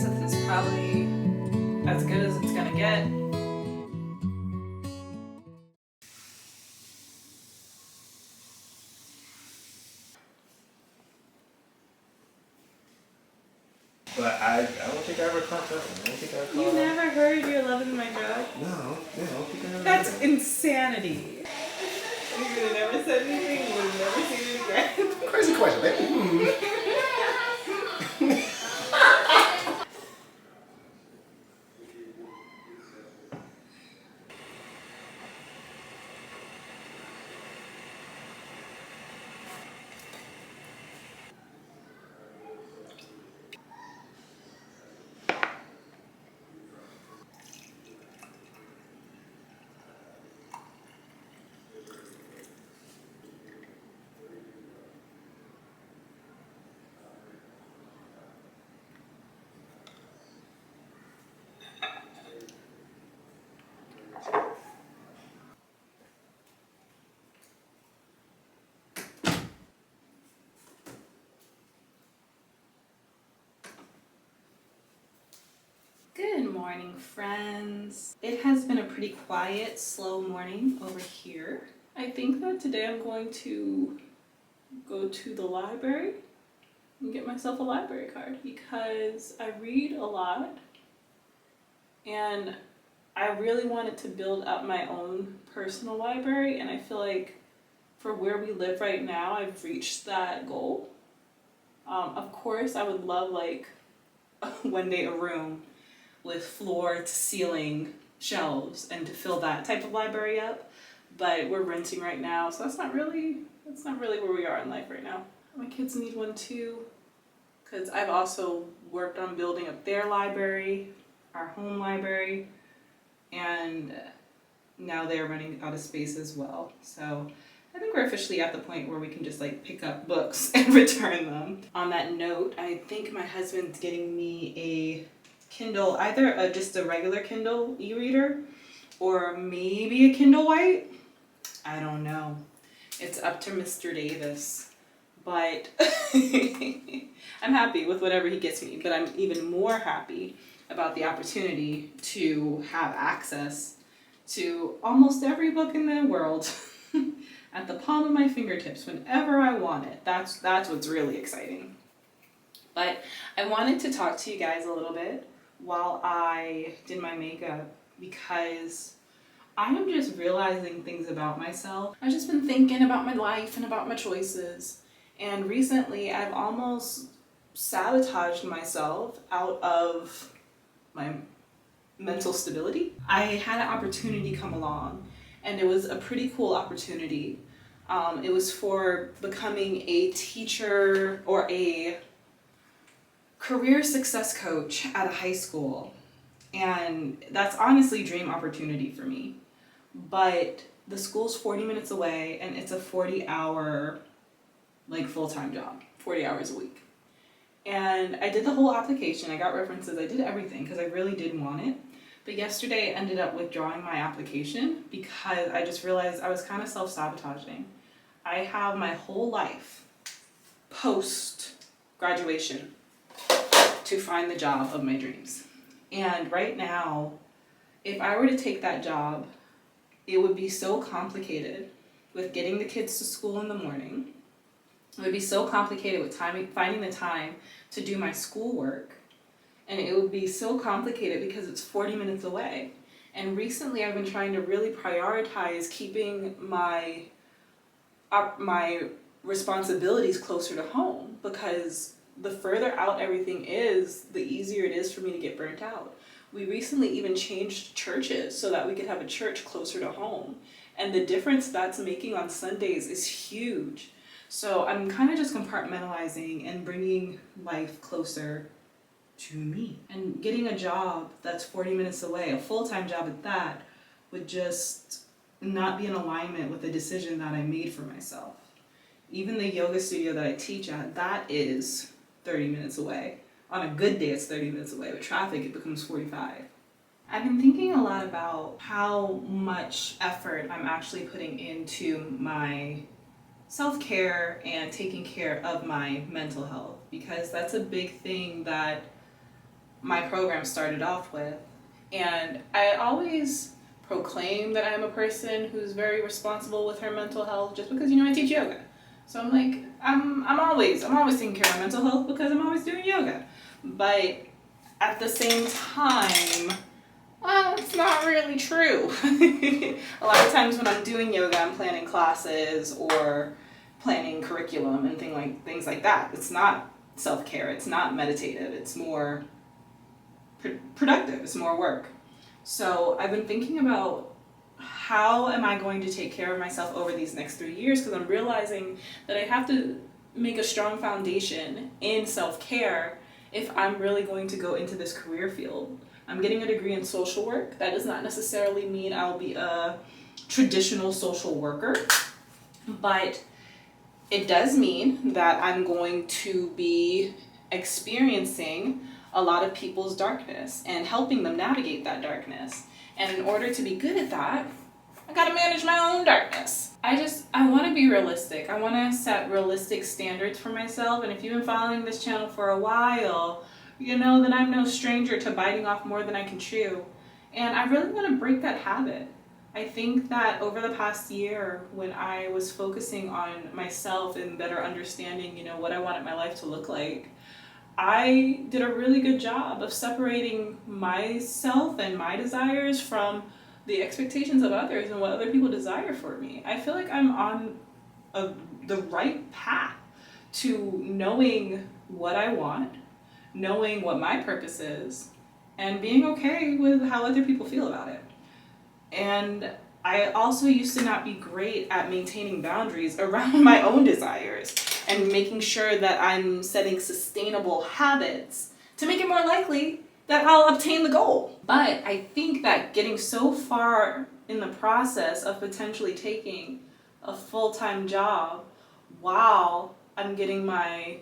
that this is probably as good as it's gonna get. But I don't think I ever caught that one. I don't think I ever caught You never heard Your Love Is My Drug? No, I don't think I ever That's heard insanity. You would have never said anything, you would have never seen it again. Crazy question, baby. Good morning, friends. It has been a pretty quiet, slow morning over here. I think that today I'm going to go to the library and get myself a library card because I read a lot and I really wanted to build up my own personal library, and I feel like for where we live right now, I've reached that goal. Of course, I would love like one day a room with floor to ceiling shelves and to fill that type of library up, but we're renting right now, so that's not really where we are in life right now. My kids need one too, because I've also worked on building up their library, our home library, and now they're running out of space as well. So I think we're officially at the point where we can just like pick up books and return them. On that note, I think my husband's getting me a Kindle, either just a regular Kindle e-reader or maybe a Kindle White. I don't know. It's up to Mr. Davis, but I'm happy with whatever he gets me, but I'm even more happy about the opportunity to have access to almost every book in the world at the palm of my fingertips whenever I want it. That's what's really exciting. But I wanted to talk to you guys a little bit while I did my makeup because I am just realizing things about myself. I've just been thinking about my life and about my choices, and recently I've almost sabotaged myself out of my mental stability. I had an opportunity come along, and it was a pretty cool opportunity. It was for becoming a teacher or a career success coach at a high school, and that's honestly a dream opportunity for me. But the school's 40 minutes away, and it's a 40-hour like full-time job, 40 hours a week. And I did the whole application, I got references, I did everything because I really did want it. But yesterday I ended up withdrawing my application because I just realized I was kind of self-sabotaging. I have my whole life post-graduation to find the job of my dreams. And right now, if I were to take that job, it would be so complicated with getting the kids to school in the morning. It would be so complicated with finding the time to do my schoolwork. And it would be so complicated because it's 40 minutes away. And recently I've been trying to really prioritize keeping my responsibilities closer to home, because the further out everything is, the easier it is for me to get burnt out. We recently even changed churches so that we could have a church closer to home. And the difference that's making on Sundays is huge. So I'm kind of just compartmentalizing and bringing life closer to me. And getting a job that's 40 minutes away, a full-time job at that, would just not be in alignment with the decision that I made for myself. Even the yoga studio that I teach at, that is 30 minutes away. On a good day, it's 30 minutes away. With traffic, it becomes 45. I've been thinking a lot about how much effort I'm actually putting into my self-care and taking care of my mental health, because that's a big thing that my program started off with. And I always proclaim that I'm a person who's very responsible with her mental health just because, I teach yoga. So I'm like, I'm always taking care of my mental health because I'm always doing yoga. But at the same time, well, it's not really true. A lot of times when I'm doing yoga, I'm planning classes or planning curriculum and things like that. It's not self-care, it's not meditative, it's more productive, it's more work. So I've been thinking about how am I going to take care of myself over these next 3 years, because I'm realizing that I have to make a strong foundation in self-care if I'm really going to go into this career field. I'm getting a degree in social work. That does not necessarily mean I'll be a traditional social worker, but it does mean that I'm going to be experiencing a lot of people's darkness and helping them navigate that darkness. And in order to be good at that, I gotta manage my own darkness. I wanna be realistic. I wanna set realistic standards for myself. And if you've been following this channel for a while, you know that I'm no stranger to biting off more than I can chew. And I really wanna break that habit. I think that over the past year, when I was focusing on myself and better understanding, what I wanted my life to look like, I did a really good job of separating myself and my desires from the expectations of others and what other people desire for me. I feel like I'm on the right path to knowing what I want, knowing what my purpose is, and being okay with how other people feel about it. And I also used to not be great at maintaining boundaries around my own desires and making sure that I'm setting sustainable habits to make it more likely that I'll obtain the goal. But I think that getting so far in the process of potentially taking a full-time job while I'm getting my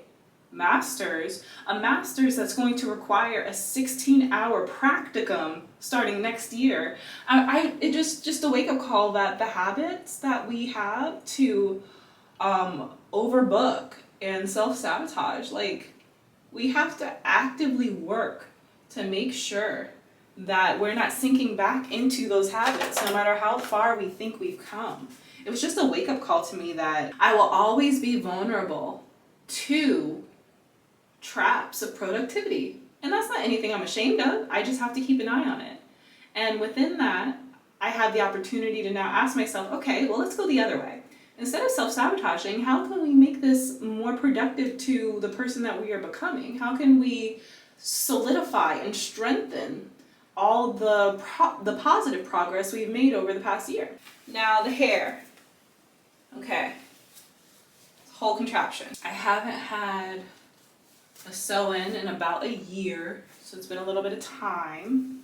master's, a master's that's going to require a 16-hour practicum starting next year. It just a wake-up call that the habits that we have to overbook and self-sabotage, like, we have to actively work to make sure that we're not sinking back into those habits no matter how far we think we've come. It was just a wake-up call to me that I will always be vulnerable to traps of productivity. And that's not anything I'm ashamed of. I just have to keep an eye on it. And within that, I have the opportunity to now ask myself, okay, well, let's go the other way. Instead of self-sabotaging, how can we make this more productive to the person that we are becoming? How can we solidify and strengthen all the positive progress we've made over the past year? Now, the hair. Okay. Whole contraption. I haven't had a sew-in in about a year, so it's been a little bit of time,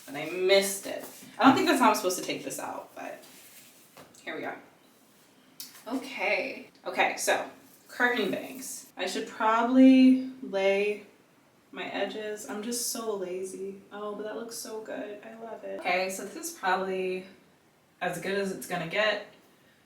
and I missed it. I don't think that's how I'm supposed to take this out, but here we are. Okay, so curtain bangs. I should probably lay my edges. I'm just so lazy. Oh, but that looks so good. I love it. Okay, so this is probably as good as it's gonna get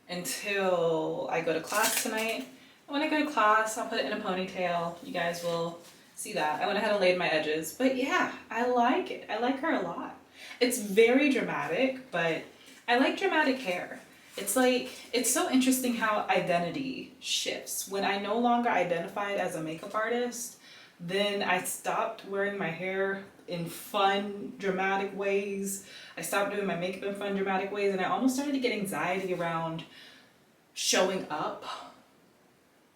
until I go to class tonight. When I go to class, I'll put it in a ponytail. You guys will see that. I went ahead and laid my edges. But yeah, I like it. I like her a lot. It's very dramatic, but I like dramatic hair. It's so interesting how identity shifts. When I no longer identified as a makeup artist, then I stopped wearing my hair in fun, dramatic ways. I stopped doing my makeup in fun, dramatic ways, and I almost started to get anxiety around showing up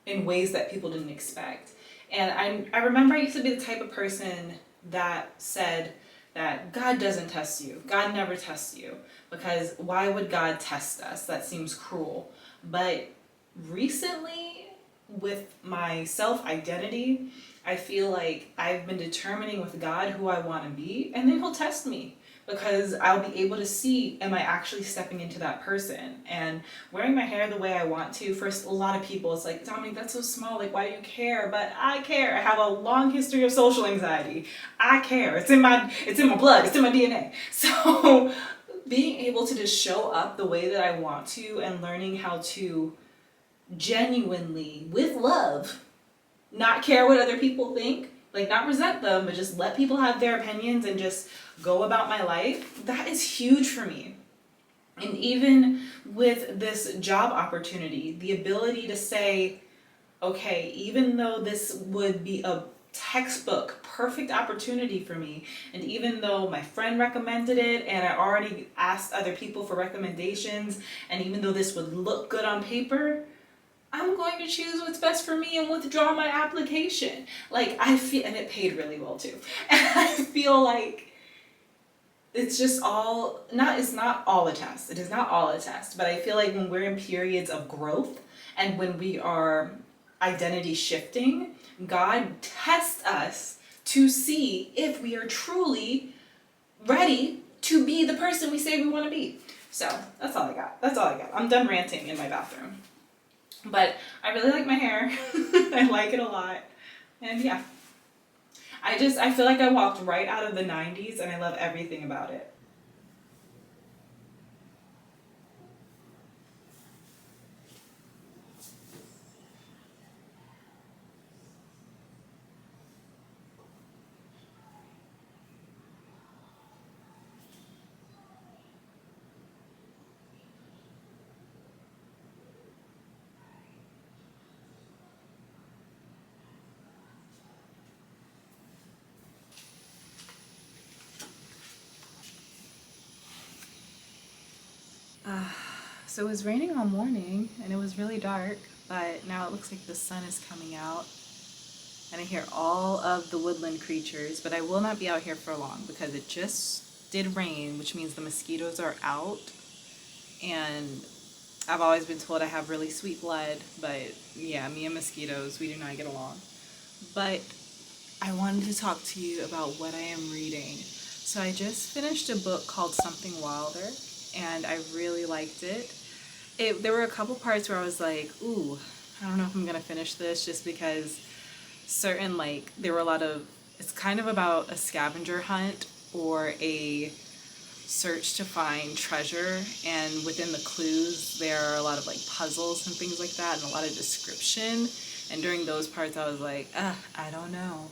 in ways that people didn't expect. And I remember I used to be the type of person that said that God doesn't test you. God never tests you, because why would God test us? That seems cruel. But recently, with my self-identity, I feel like I've been determining with God who I want to be, and then he'll test me, because I'll be able to see, am I actually stepping into that person? And wearing my hair the way I want to, for a lot of people, it's like, Dominique, that's so small, like, why do you care? But I care. I have a long history of social anxiety. I care. It's in my blood, it's in my DNA. So being able to just show up the way that I want to, and learning how to genuinely, with love, not care what other people think, like not resent them, but just let people have their opinions and just go about my life, that is huge for me. And even with this job opportunity, the ability to say, okay, even though this would be a textbook perfect opportunity for me, and even though my friend recommended it and I already asked other people for recommendations, and even though this would look good on paper, I'm going to choose what's best for me and withdraw my application. Like, I feel, and it paid really well too. And I feel like it's just all, it's not all a test. It is not all a test. But I feel like when we're in periods of growth and when we are identity shifting, God tests us to see if we are truly ready to be the person we say we want to be. So that's all I got. That's all I got. I'm done ranting in my bathroom. But I really like my hair. I like it a lot. And yeah. I feel like I walked right out of the 90s and I love everything about it. So it was raining all morning and it was really dark, but now it looks like the sun is coming out and I hear all of the woodland creatures, but I will not be out here for long because it just did rain, which means the mosquitoes are out. And I've always been told I have really sweet blood, but yeah, me and mosquitoes, we do not get along. But I wanted to talk to you about what I am reading. So I just finished a book called Something Wilder, and I really liked it. There were a couple parts where I was like, ooh, I don't know if I'm gonna finish this, just because there were a lot of, it's kind of about a scavenger hunt or a search to find treasure, and within the clues there are a lot of like puzzles and things like that and a lot of description, and during those parts I was like, I don't know.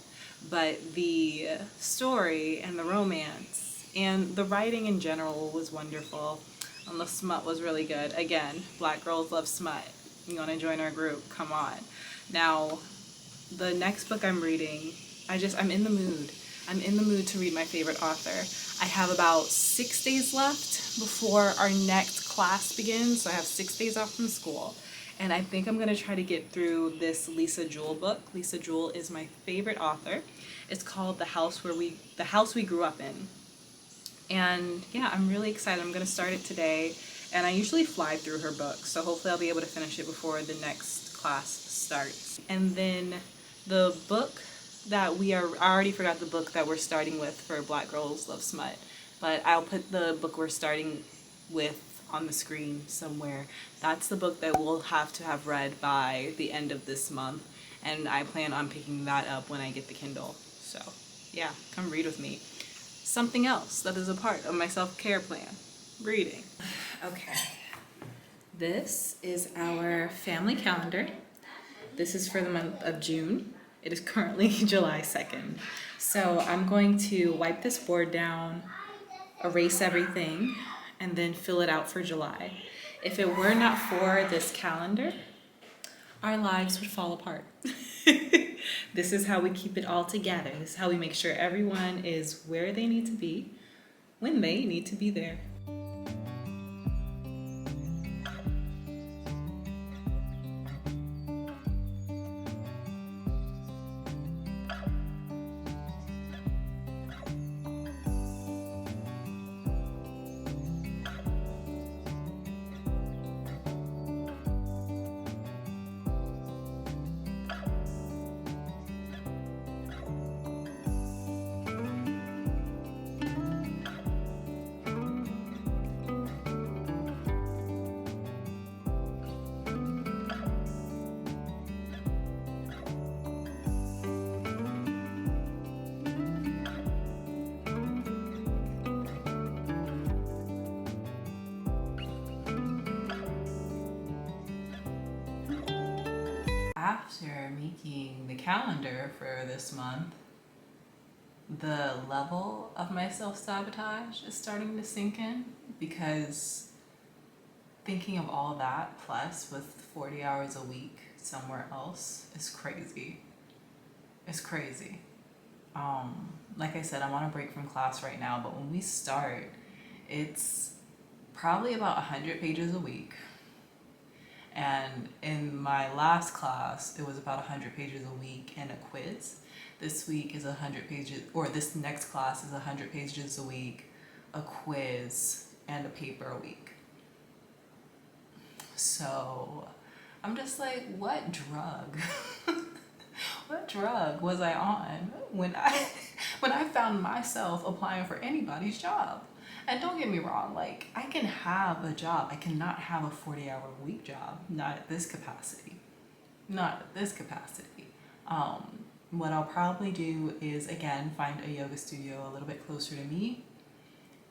But the story and the romance and the writing in general was wonderful, and the smut was really good. Again, black girls love smut. You want to join our group? Come on. Now, the next book I'm reading, I'm in the mood. I'm in the mood to read my favorite author. I have about 6 days left before our next class begins, so I have 6 days off from school. And I think I'm going to try to get through this Lisa Jewell book. Lisa Jewell is my favorite author. It's called The House We Grew Up In. And yeah, I'm really excited. I'm going to start it today. And I usually fly through her books, so hopefully I'll be able to finish it before the next class starts. And then the book that I already forgot the book that we're starting with for Black Girls Love Smut, but I'll put the book we're starting with on the screen somewhere. That's the book that we'll have to have read by the end of this month, and I plan on picking that up when I get the Kindle. So yeah, come read with me. Something else that is a part of my self-care plan, reading. Okay, this is our family calendar. This is for the month of June. It is currently July 2nd. So I'm going to wipe this board down, erase everything, and then fill it out for July. If it were not for this calendar, our lives would fall apart. This is how we keep it all together. This is how we make sure everyone is where they need to be when they need to be there. After making the calendar for this month, the level of my self-sabotage is starting to sink in, because thinking of all that plus with 40 hours a week somewhere else is crazy. It's crazy. Like I said, I'm on a break from class right now, but when we start, it's probably about 100 pages a week. And in my last class, it was about 100 pages a week and a quiz. This week is 100 pages, or this next class is 100 pages a week, a quiz, and a paper a week. So I'm just like, what drug? What drug was I on when I found myself applying for anybody's job? And don't get me wrong, like, I can have a job. I cannot have a 40-hour-a-week job. Not at this capacity. Not at this capacity. What I'll probably do is, again, find a yoga studio a little bit closer to me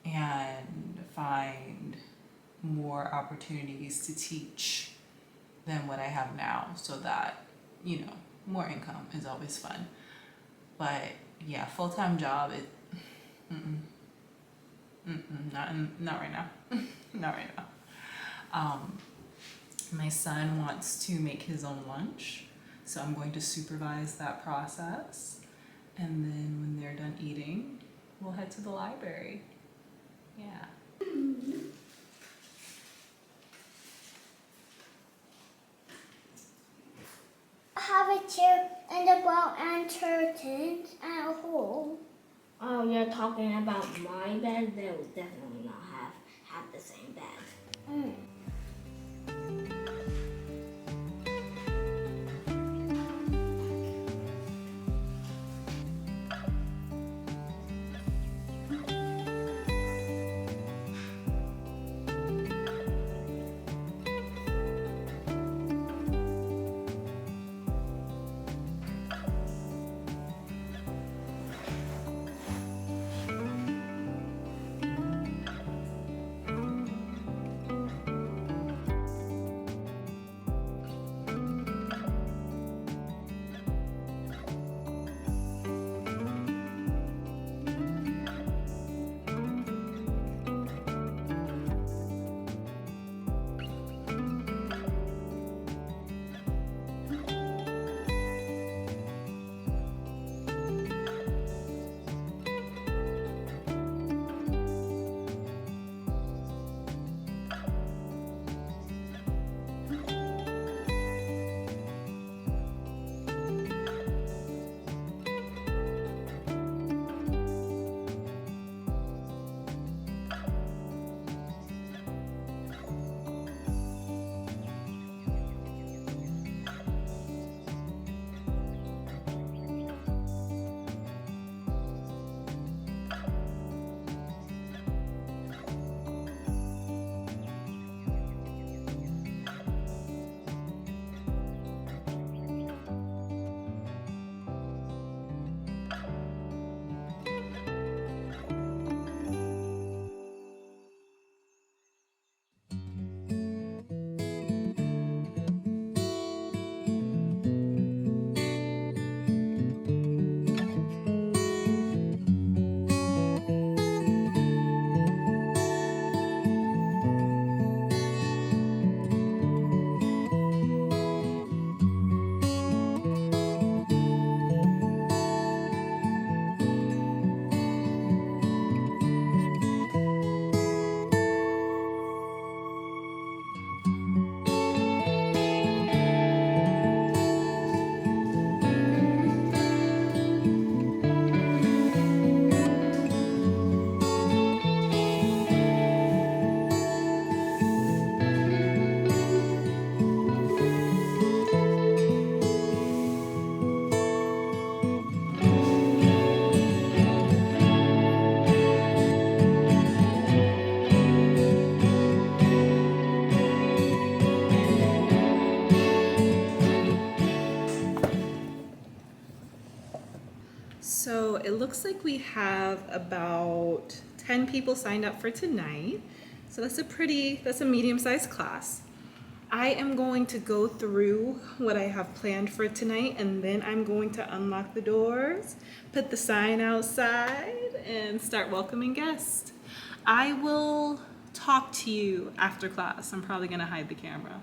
and find more opportunities to teach than what I have now, so that, you know, more income is always fun. But yeah, full-time job, not right now. Not right now. My son wants to make his own lunch, so I'm going to supervise that process. And then when they're done eating, we'll head to the library. Yeah. I have a chair and a ball and curtains and a hole. Oh, you're talking about my bed? They will definitely not have the same bed. So it looks like we have about 10 people signed up for tonight. So that's a medium-sized class. I am going to go through what I have planned for tonight, and then I'm going to unlock the doors, put the sign outside, and start welcoming guests. I will talk to you after class. I'm probably gonna hide the camera.